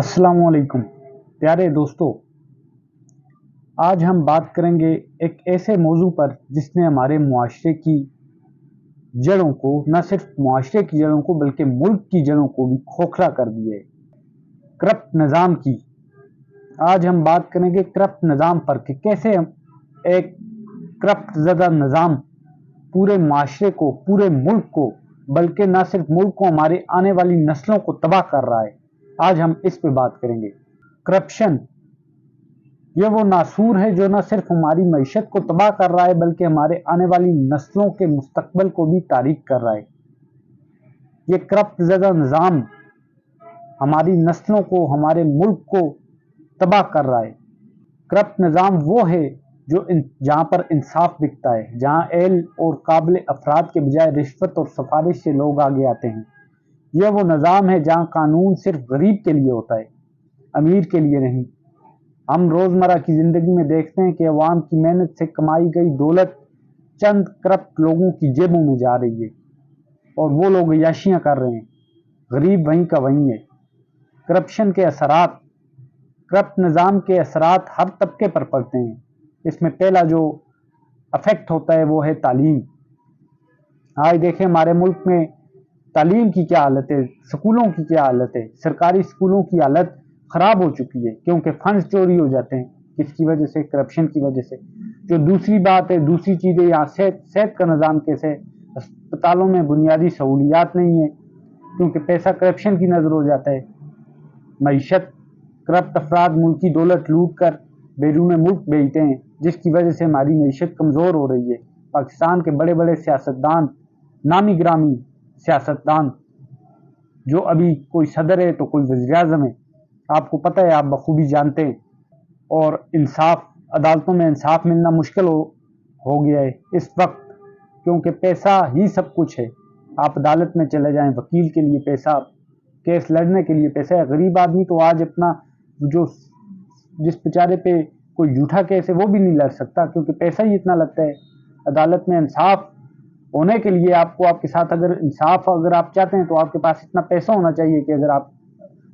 अस्सलाम वालेकुम प्यारे दोस्तों, आज हम बात करेंगे एक ऐसे मौजू पर जिसने हमारे मुआशरे की जड़ों को, न सिर्फ मुआशरे की जड़ों को बल्कि मुल्क की जड़ों को भी खोखला कर दिए, करप्ट निज़ाम की। आज हम बात करेंगे करप्ट निज़ाम पर कि कैसे एक करप्ट ज़दा निज़ाम पूरे मुआशरे को, पूरे मुल्क को, बल्कि न सिर्फ मुल्क को, हमारे आने वाली नस्लों को तबाह कर रहा है। आज हम इस पे बात करेंगे। करप्शन ये वो नासूर है जो न सिर्फ हमारी मईशत को तबाह कर रहा है बल्कि हमारे आने वाली नस्लों के मुस्तकबिल को भी तारीक कर रहा है। ये करप्ट ज़दा निज़ाम हमारी नस्लों को, हमारे मुल्क को तबाह कर रहा है। करप्ट निज़ाम वो है जो जहाँ पर इंसाफ बिकता है, जहाँ एल और काबिल अफराद के बजाय रिश्वत और सिफारिश से लोग आगे आते हैं। यह वो निज़ाम है जहाँ कानून सिर्फ गरीब के लिए होता है, अमीर के लिए नहीं। हम रोज़मर्रा की ज़िंदगी में देखते हैं कि अवाम की मेहनत से कमाई गई दौलत चंद करप्ट लोगों की जेबों में जा रही है और वो लोग याशियाँ कर रहे हैं। गरीब वहीं का वहीं है। करप्शन के असरात, करप्ट निज़ाम के असरात हर तबके पर पड़ते हैं। इसमें पहला जो अफेक्ट होता है वो है तालीम। आज देखें हमारे मुल्क में तालीम की क्या हालत है, स्कूलों की क्या हालत है। सरकारी स्कूलों की हालत ख़राब हो चुकी है क्योंकि फंड्स चोरी हो जाते हैं। किसकी वजह से? करप्शन की वजह से। जो दूसरी बात है, दूसरी चीज़ें, यहाँ सेहत का निज़ाम कैसे है? अस्पतालों में बुनियादी सहूलियात नहीं है क्योंकि पैसा करप्शन की नज़र हो जाता है। मईशत, करप्ट अफराद मुल्क की दौलत लूट कर बैरून मुल्क भेजते हैं जिसकी वजह से हमारी मईशत कमज़ोर हो रही है। पाकिस्तान के बड़े बड़े सियासतदान, नामी ग्रामी सियासतदान, जो अभी कोई सदर है तो कोई वज़ीर आज़म है, आपको पता है, आप बखूबी जानते हैं। और इंसाफ, अदालतों में इंसाफ मिलना मुश्किल हो गया है इस वक्त क्योंकि पैसा ही सब कुछ है। आप अदालत में चले जाएं, वकील के लिए पैसा, केस लड़ने के लिए पैसा है। गरीब आदमी तो आज अपना जो जिस बेचारे पे कोई झूठा केस है वो भी नहीं लड़ सकता क्योंकि पैसा ही इतना लगता है। अदालत में इंसाफ होने के लिए आपको, आपके साथ अगर इंसाफ अगर आप चाहते हैं तो आपके पास इतना पैसा होना चाहिए कि अगर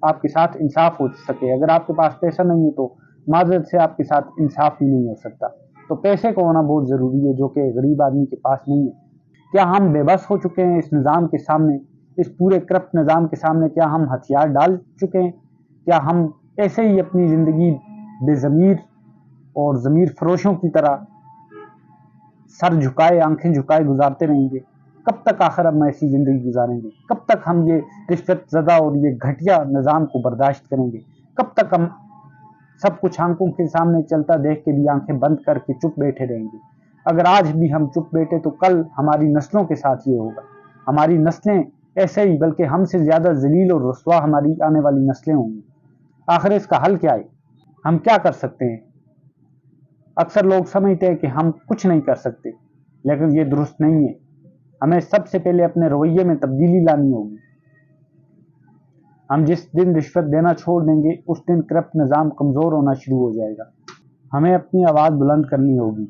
आपके साथ इंसाफ हो सके। अगर आपके पास पैसा नहीं है तो माजरत से आपके साथ इंसाफ ही नहीं हो सकता। तो पैसे का होना बहुत ज़रूरी है जो कि गरीब आदमी के पास नहीं है। क्या हम बेबस हो चुके हैं इस निज़ाम के सामने, इस पूरे करप्ट निज़ाम के सामने? क्या हम हथियार डाल चुके हैं? क्या हम ऐसे ही अपनी ज़िंदगी बेज़मीर और ज़मीर फरोशों की तरह सर झुकाए, आंखें झुकाए गुजारते रहेंगे? कब तक आखिर हम ऐसी ज़िंदगी गुजारेंगे? कब तक हम ये रिश्वत ज़दा और ये घटिया निज़ाम को बर्दाश्त करेंगे? कब तक हम सब कुछ आंखों के सामने चलता देख के भी आंखें बंद करके चुप बैठे रहेंगे? अगर आज भी हम चुप बैठे तो कल हमारी नस्लों के साथ ये होगा। हमारी नस्लें ऐसे ही, बल्कि हमसे ज़्यादा जलील और रुस्वा हमारी आने वाली नस्लें होंगी। आखिर इसका हल क्या है? हम क्या कर सकते हैं? अक्सर लोग समझते हैं कि हम कुछ नहीं कर सकते, लेकिन ये दुरुस्त नहीं है। हमें सबसे पहले अपने रवैये में तब्दीली लानी होगी। हम जिस दिन रिश्वत देना छोड़ देंगे उस दिन करप्ट निज़ाम कमज़ोर होना शुरू हो जाएगा। हमें अपनी आवाज़ बुलंद करनी होगी,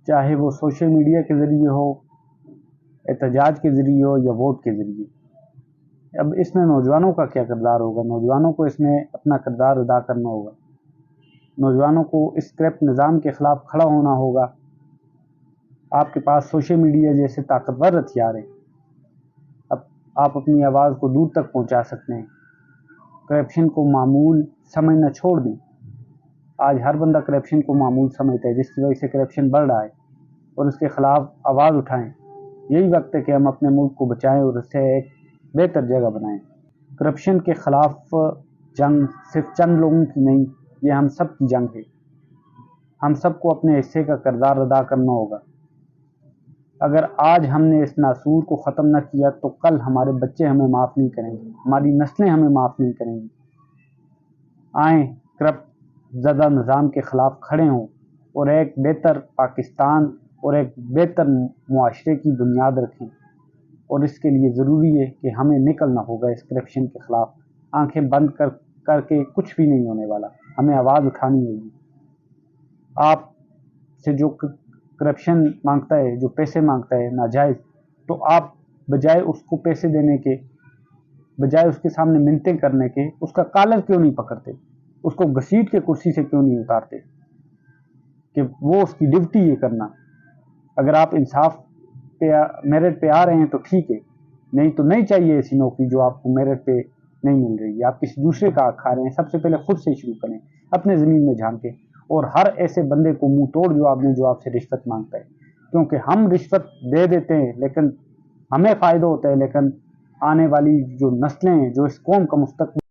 चाहे वो सोशल मीडिया के ज़रिए हो, एहतजाज के ज़रिए हो या वोट के ज़रिए। अब इसमें नौजवानों का क्या किरदार होगा? नौजवानों को इसमें अपना किरदार अदा करना होगा। नौजवानों को इस करप्ट निज़ाम के ख़िलाफ़ खड़ा होना होगा। आपके पास सोशल मीडिया जैसे ताकतवर हथियार हैं। अब आप अपनी आवाज़ को दूर तक पहुंचा सकते हैं। करप्शन को मामूल समझना छोड़ दें। आज हर बंदा करप्शन को मामूल समझता है जिसकी वजह से करप्शन बढ़ रहा है, और इसके ख़िलाफ़ आवाज़ उठाएं। यही वक्त है कि हम अपने मुल्क को बचाएं और इसे एक बेहतर जगह बनाएं। करप्शन के ख़िलाफ़ जंग सिर्फ चंद लोगों की नहीं, ये हम सब की जंग है। हम सबको अपने हिस्से का किरदार अदा करना होगा। अगर आज हमने इस नासूर को ख़त्म न किया तो कल हमारे बच्चे हमें माफ़ नहीं करेंगे, हमारी नस्लें हमें माफ़ नहीं करेंगी। आएँ करप्ट ज़दा निज़ाम के ख़िलाफ़ खड़े हों और एक बेहतर पाकिस्तान और एक बेहतर मुआशरे की बुनियाद रखें। और इसके लिए ज़रूरी है कि हमें निकलना होगा इस करप्शन के ख़िलाफ़। आंखें बंद करके कुछ भी नहीं होने वाला। हमें आवाज़ उठानी होगी। आप से जो करप्शन मांगता है, जो पैसे मांगता है नाजायज़, तो आप बजाय उसको पैसे देने के بجائے اس کے سامنے منتیں کرنے کے اس کا کالر کیوں نہیں پکڑتے, اس کو گھسیٹ کے کرسی سے کیوں نہیں اتارتے کہ وہ اس کی ڈیوٹی یہ کرنا. اگر آپ انصاف پہ میرٹ پہ آ رہے ہیں تو ٹھیک ہے, نہیں تو نہیں چاہیے ایسی نوکری جو آپ کو میرٹ پہ نہیں مل رہی ہے. آپ کسی دوسرے کا کھا رہے ہیں, سب سے پہلے خود سے شروع کریں, اپنے زمین میں جھانکیں, اور ہر ایسے بندے کو منہ توڑ جو آپ سے رشوت مانگتا ہے, کیونکہ ہم رشوت دے دیتے ہیں لیکن ہمیں فائدہ ہوتا ہے, لیکن آنے والی جو نسلیں ہیں, جو اس قوم کا مستقبل